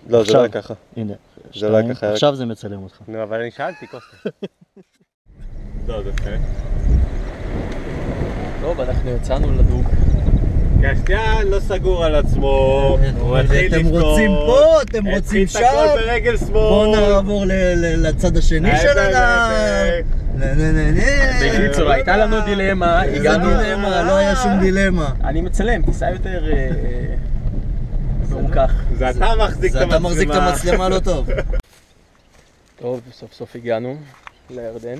לא, זה לא היה ככה. הנה, זה לא היה ככה. עכשיו זה מצלם אותך. נו, אבל אני שאלתי, קוסטה. לא, זה כן. טוב, אנחנו יצאנו לדוג. קשטיין לא סגור על עצמו. אתם רוצים פה, אתם רוצים שם. התחיל את הכל ברגל שמאל. בואו נעבור לצד השני של הנהר. בקיצור, הייתה לנו דילמה, הגענו... דילמה, לא היה שום דילמה. אני מצלם, טיסה יותר... מרוכך. זה אתה מחזיק את המצלמה. אתה מחזיק את המצלמה לא טוב. טוב, סוף סוף הגענו לירדן.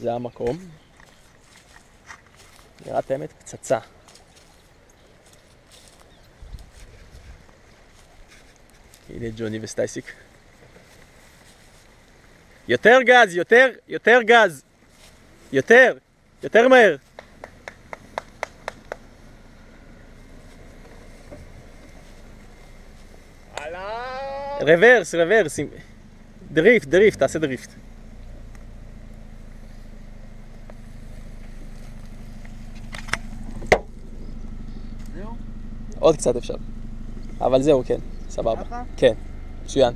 זה המקום. נראית האמת פצצה. הנה ג'וני וסטייסיק. יותר גז, יותר גז. יותר מהר. רוורס. דריפט, תעשה דריפט. זהו? עוד קצת אפשר. אבל זהו, כן. סבבה. ככה? כן. מצוין.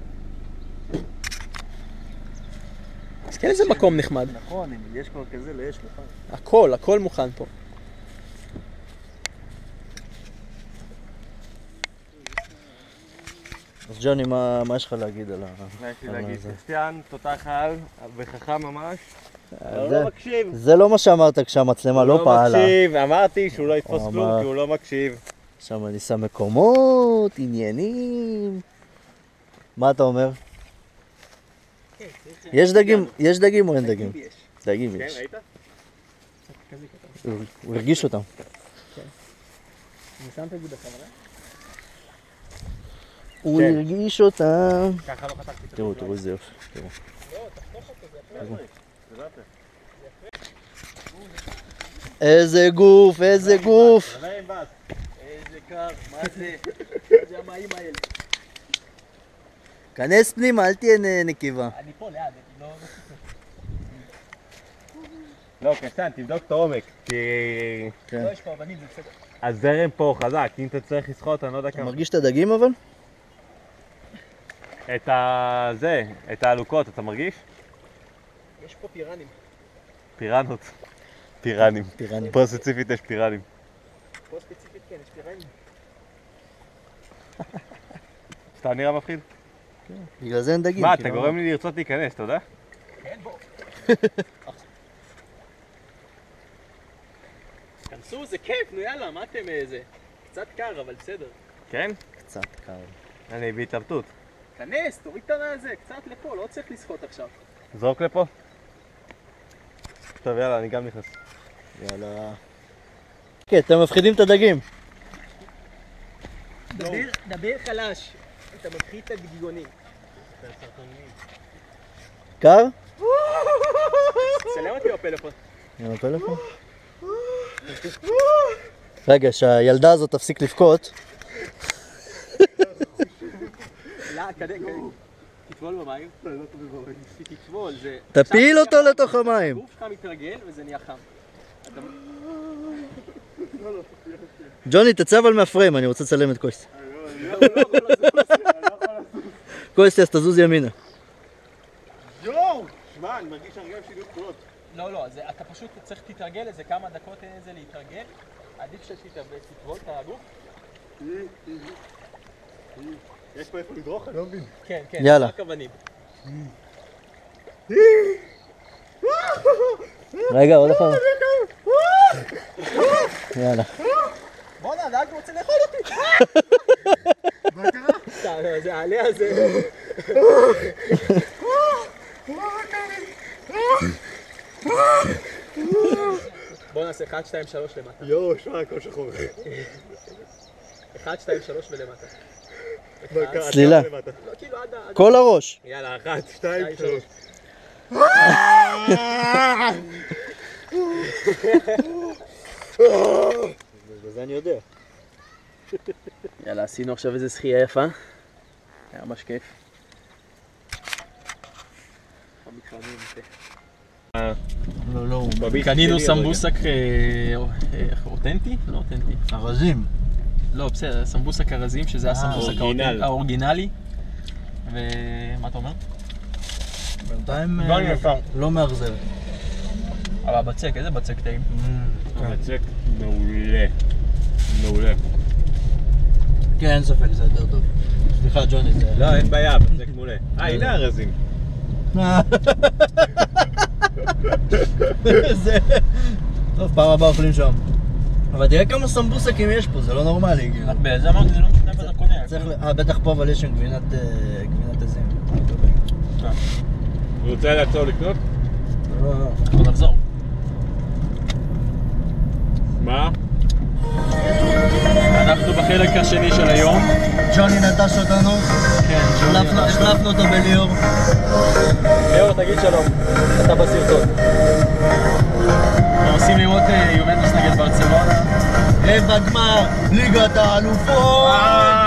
אז כן, איזה מקום נחמד. נכון, אם יש כבר כזה לאש לך. הכל מוכן פה. אז ג'וני, מה יש לך להגיד על מה יש לי להגיד? קשטיין, תותח על, וחכם ממש. זה- לא מקשיב. זה לא מה שאמרת כשהמצלמה לא פעלה. לא מקשיב, אמרתי שהוא לא יתפוס הוא כלום אמר- כי הוא לא מקשיב. שם אני שם מקומות, עניינים. מה אתה אומר? יש דגים או אין דגים? דגים כן, יש. ראית? הוא הרגיש אותם. אני שמת את זה בכוונה? הוא הרגיש אותם. ככה לא חתכתי את זה. תראו איזה יופי. תראו. איזה גוף. איזה איזה קר, מה זה? זה המים האלה. כנס פנימה, אל תהיה נקיבה. אני פה ליד, אני לא... לא, קשטיין, תבדוק את העומק. כי לא, יש פה אבנים, זה בסדר. הזרם פה חזק, אם אתה צריך לשחות, אני לא יודע אתה כמה. מרגיש את הדגים אבל? את העלוקות, אתה מרגיש? יש פה פירנים. פירנות. פירנים. פה ספציפית יש פירנים. פה ספציפית כן, יש פירנים. סתם נראה מפחיד? בגלל זה אין דגים. מה, כי אתה לא- גורם לי לרצות להיכנס, אתה יודע? כן, בוא. כנסו, זה כיף, נו יאללה, מה אתם איזה? קצת קר, אבל בסדר. כן? קצת קר. אני בהתלבטות. כנס, תוריד את הזה, קצת לפה, לא צריך לשחות עכשיו. זרוק לפה. טוב, יאללה, אני גם נכנס. יאללה. כן, אתם מפחידים את הדגים. דבר חלש, אתה מפחיד את הגדיגונים. קר? צלם אותי בפלאפון. עם הפלאפון? רגע, שהילדה הזאת תפסיק לבכות. לא, כדי, תטבול במים. תטבול, זה... תפיל אותו לתוך המים. הגוף שלך מתרגל וזה נהיה חם. ג'וני, תצא אבל מהפריים, אני רוצה לצלם את קויסטי. קויסטי, אז תזוז ימינה. יואו! שמע, אני מרגיש הרגל שלי גדולות. לא, אתה פשוט צריך להתרגל איזה כמה דקות איזה להתרגל. עדיף שתטבול את הגוף. יש פה איפה לדרוך? אני לא מבין. כן, יאללה. רק אבנים. רגע, עוד אחד. יאללה. בוא'נה, הדג רוצה לאכול אותי. מה קרה? זה העלה הזה. בוא נעשה 1, 2, 3 למטה. יואו, שמע, הכל שחור. 1, 2, 3 ולמטה. צלילה. לא, כאילו עד ה... כל הראש. יאללה, 1, 2, 3. זה אני יודע. יאללה, עשינו עכשיו איזה שחייה יפה. היה ממש כיף. לא, קנינו סמבוסק אותנטי? לא אותנטי. ארזים. לא, בסדר, סמבוסק ארזים, שזה הסמבוסק האורגינלי. ומה אתה אומר? בינתיים לא ישר. לא מאכזב. אבל הבצק, איזה בצק טעים? הבצק מעולה. מעולה. כן, אין ספק, זה יותר טוב. סליחה, ג'וני, זה... לא, אין בעיה, הבצק מעולה. הנה הרזים. זה... טוב, פעם הבאה אוכלים שם. אבל תראה כמה סמבוסקים יש פה, זה לא נורמלי. בגלל זה אמרתי, זה לא משנה ואתה קונה. בטח פה אבל יש שם גבינת עזים. הוא רוצה לעצור לקנות? לא. אנחנו נחזור. מה? אנחנו בחלק השני של היום. ג'וני נטש אותנו. כן, החלפנו אותו בליאור. ליאור, תגיד שלום. אתה בסרטון. אנחנו עושים לראות יובנטוס נגד ברצלונה. בגמר ליגת האלופות.